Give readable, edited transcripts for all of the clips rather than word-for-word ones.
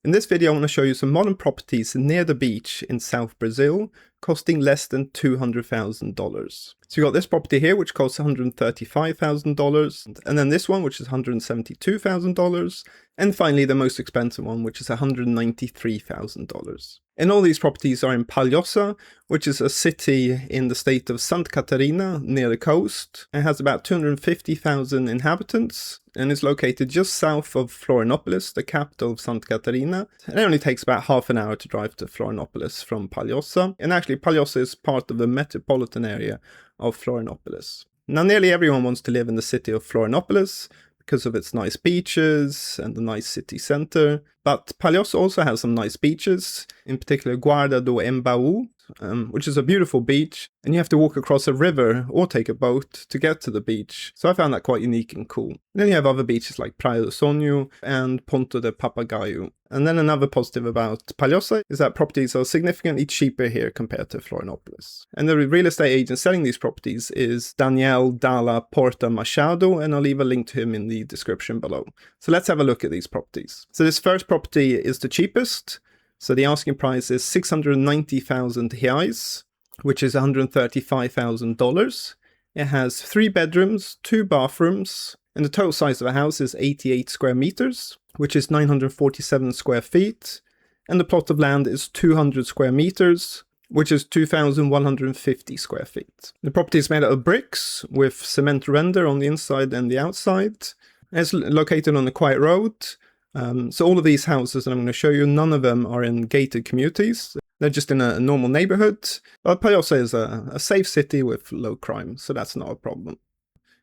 In this video I want to show you some modern properties near the beach in South Brazil, costing less than $200,000. So you got this property here which costs $135,000, and then this one which is $172,000, and finally the most expensive one which is $193,000. And all these properties are in Palhoça, which is a city in the state of Santa Catarina near the coast. It has about 250,000 inhabitants and is located just south of Florianopolis, the capital of Santa Catarina. And it only takes about half an hour to drive to Florianopolis from Palhoça. And actually Palhoça is part of the metropolitan area of Florianopolis. Now nearly everyone wants to live in the city of Florianopolis because of its nice beaches and the nice city centre. But Palhoça also has some nice beaches, in particular Guarda do Embaú, which is a beautiful beach, and you have to walk across a river or take a boat to get to the beach. So I found that quite unique and cool. And then you have other beaches like Praia do Sonho and Ponto de Papagaio. And then another positive about Palhoça is that properties are significantly cheaper here compared to Florianopolis. And the real estate agent selling these properties is Daniel Dalla Porta Machado, and I'll leave a link to him in the description below. So let's have a look at these properties. So this first property is the cheapest. So the asking price is 690,000 reais, which is $135,000. It has 3 bedrooms, 2 bathrooms, and the total size of the house is 88 square meters, which is 947 square feet. And the plot of land is 200 square meters, which is 2,150 square feet. The property is made out of bricks with cement render on the inside and the outside. It's located on a quiet road. So all of these houses that I'm going to show you, none of them are in gated communities. They're just in a normal neighborhood. But Palhoça is a safe city with low crime, so that's not a problem.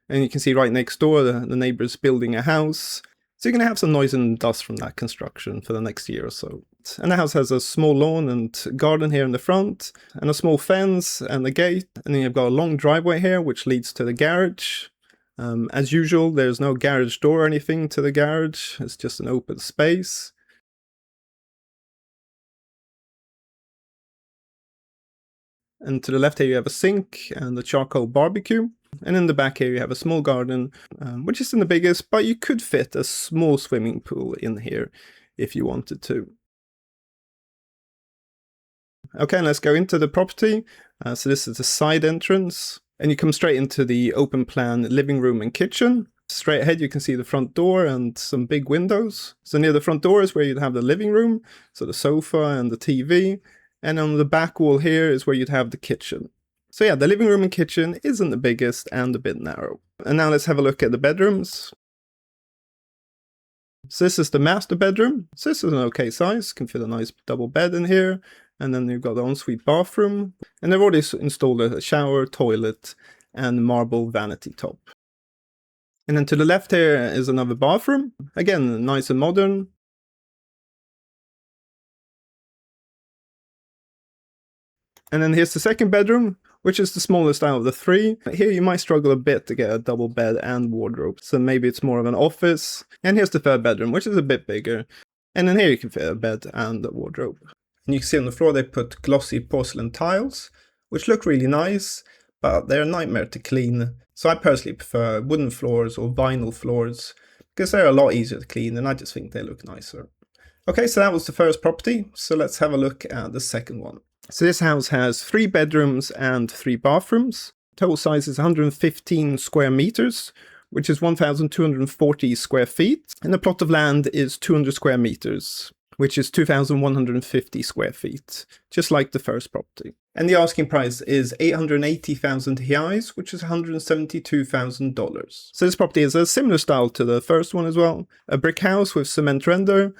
And you can see right next door, the neighbor's building a house. So you're going to have some noise and dust from that construction for the next year or so. And the house has a small lawn and garden here in the front, and a small fence and a gate. And then you've got a long driveway here, which leads to the garage. As usual, there's no garage door or anything to the garage. It's just an open space. And to the left here you have a sink and a charcoal barbecue. And in the back here you have a small garden, which isn't the biggest, but you could fit a small swimming pool in here if you wanted to. Okay, let's go into the property. So this is the side entrance. And you come straight into the open plan living room and kitchen. Straight ahead you can see the front door and some big windows. So near the front door is where you'd have the living room, so the sofa and the TV. And on the back wall here is where you'd have the kitchen. So yeah, the living room and kitchen isn't the biggest and a bit narrow. And now let's have a look at the bedrooms. So this is the master bedroom. So this is an okay size, can fit a nice double bed in here. And then you've got the ensuite bathroom. And they've already installed a shower, toilet, and marble vanity top. And then to the left here is another bathroom. Again, nice and modern. And then here's the second bedroom, which is the smallest out of the 3. Here you might struggle a bit to get a double bed and wardrobe, so maybe it's more of an office. And here's the third bedroom, which is a bit bigger. And then here you can fit a bed and a wardrobe. And you can see on the floor they put glossy porcelain tiles, which look really nice, but they're a nightmare to clean. So I personally prefer wooden floors or vinyl floors, because they're a lot easier to clean and I just think they look nicer. Okay, so that was the first property, so let's have a look at the second one. So this house has 3 bedrooms and 3 bathrooms. Total size is 115 square meters, which is 1,240 square feet. And the plot of land is 200 square meters, which is 2,150 square feet, just like the first property. And the asking price is 880,000 reais, which is $172,000. So this property is a similar style to the first one as well. A brick house with cement render.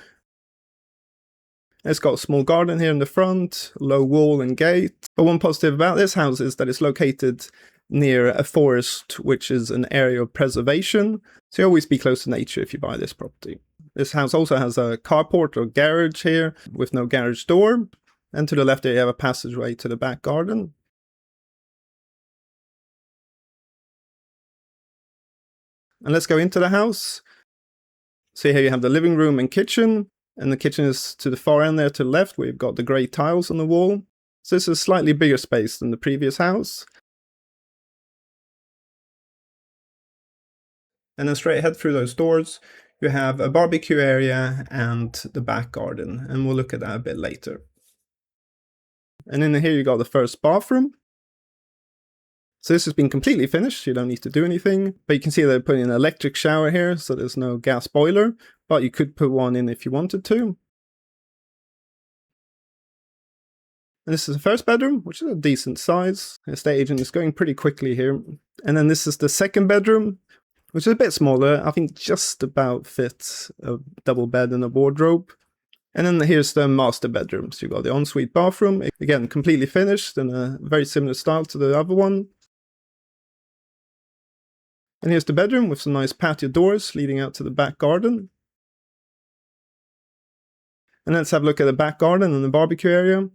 It's got a small garden here in the front, low wall and gate. But one positive about this house is that it's located near a forest, which is an area of preservation. So you always be close to nature if you buy this property. This house also has a carport or garage here with no garage door. And to the left there you have a passageway to the back garden. And let's go into the house. So here you have the living room and kitchen. And the kitchen is to the far end there to the left, where you've got the grey tiles on the wall. So this is a slightly bigger space than the previous house. And then straight ahead through those doors, you have a barbecue area and the back garden, and we'll look at that a bit later. And in here you got the first bathroom. So this has been completely finished, you don't need to do anything, but you can see they're putting an electric shower here, so there's no gas boiler, but you could put one in if you wanted to. And this is the first bedroom, which is a decent size. The estate agent is going pretty quickly here. And then this is the second bedroom, which is a bit smaller. I think just about fits a double bed and a wardrobe. And then here's the master bedroom. So you've got the ensuite bathroom, again, completely finished in a very similar style to the other one. And here's the bedroom with some nice patio doors leading out to the back garden. And let's have a look at the back garden and the barbecue area.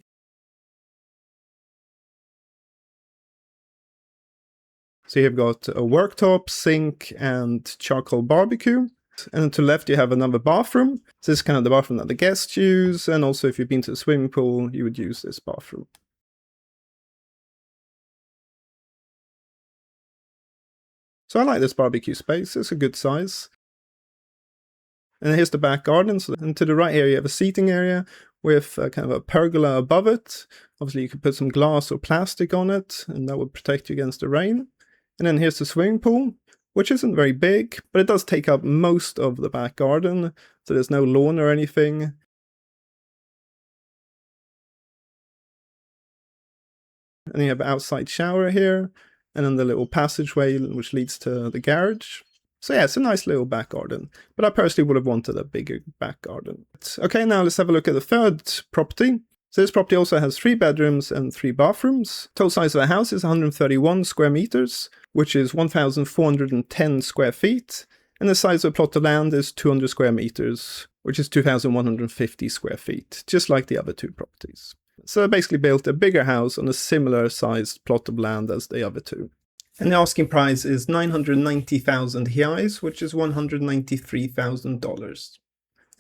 So you've got a worktop, sink, and charcoal barbecue. And then to the left you have another bathroom. So this is kind of the bathroom that the guests use, and also if you've been to the swimming pool, you would use this bathroom. So I like this barbecue space, it's a good size. And here's the back garden, and to the right here you have a seating area with kind of a pergola above it. Obviously you could put some glass or plastic on it, and that would protect you against the rain. And then here's the swimming pool, which isn't very big, but it does take up most of the back garden, so there's no lawn or anything. And you have an outside shower here, and then the little passageway which leads to the garage. So yeah, it's a nice little back garden, but I personally would have wanted a bigger back garden. Okay, now let's have a look at the third property. So this property also has 3 bedrooms and 3 bathrooms. Total size of the house is 131 square meters, which is 1,410 square feet. And the size of the plot of land is 200 square meters, which is 2,150 square feet, just like the other 2 properties. So they basically built a bigger house on a similar sized plot of land as the other 2. And the asking price is 990,000 reais, which is $193,000.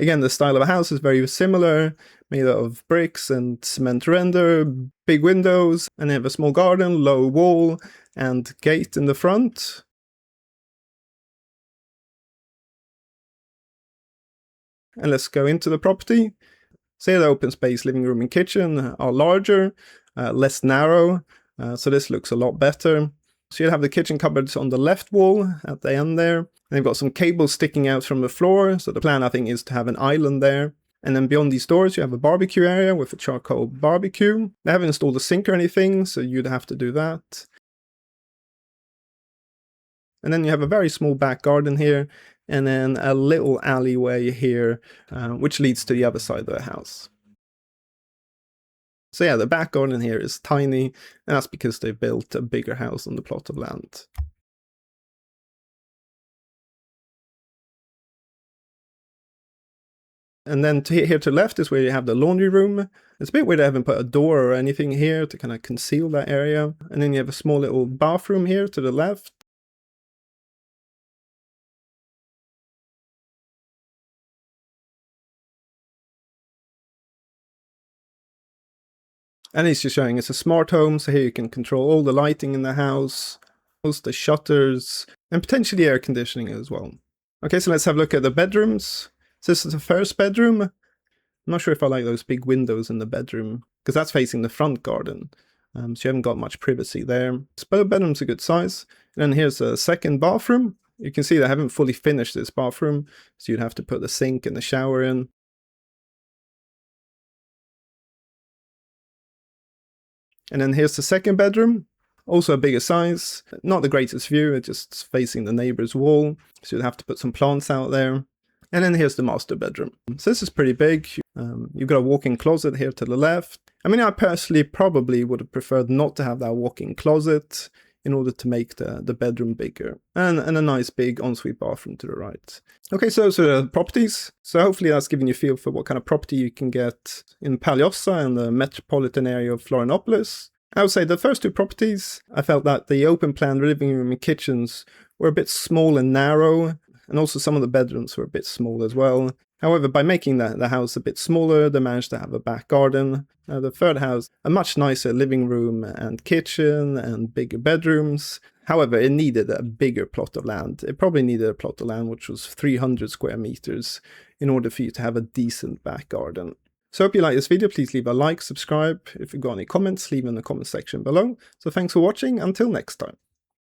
Again, the style of the house is very similar, made out of bricks and cement render, big windows, and they have a small garden, low wall, and gate in the front. And let's go into the property. Say the open space, living room and kitchen are larger, less narrow, so this looks a lot better. So you'll have the kitchen cupboards on the left wall at the end there. And they've got some cables sticking out from the floor, so the plan I think is to have an island there. And then beyond these doors you have a barbecue area with a charcoal barbecue. They haven't installed a sink or anything, so you'd have to do that. And then you have a very small back garden here, and then a little alleyway here, which leads to the other side of the house. So yeah, the back garden here is tiny, and that's because they built a bigger house on the plot of land. And then here to the left is where you have the laundry room. It's a bit weird they haven't put a door or anything here to kind of conceal that area. And then you have a small little bathroom here to the left. And it's just showing it's a smart home, so here you can control all the lighting in the house, the shutters, and potentially air conditioning as well. Okay, so let's have a look at the bedrooms. So this is the first bedroom. I'm not sure if I like those big windows in the bedroom, because that's facing the front garden. So you haven't got much privacy there. But the bedroom's a good size. And then here's a second bathroom. You can see they haven't fully finished this bathroom, so you'd have to put the sink and the shower in. And then here's the second bedroom, also a bigger size. Not the greatest view, it's just facing the neighbor's wall, so you'd have to put some plants out there. And then here's the master bedroom. So this is pretty big. You've got a walk-in closet here to the left. I mean, I personally probably would have preferred not to have that walk-in closet in order to make the bedroom bigger. And a nice big ensuite bathroom to the right. Okay, so those are the properties. So hopefully that's giving you a feel for what kind of property you can get in Palhoça and the metropolitan area of Florianopolis. I would say the first 2 properties, I felt that the open plan living room and kitchens were a bit small and narrow, and also some of the bedrooms were a bit small as well. However, by making the house a bit smaller, they managed to have a back garden. The third house, a much nicer living room and kitchen and bigger bedrooms, However, it needed a bigger plot of land. It probably needed a plot of land which was 300 square meters in order for you to have a decent back garden. So I hope you like this video. Please leave a like, subscribe. If you've got any comments, leave them in the comment section below. So thanks for watching. Until next time.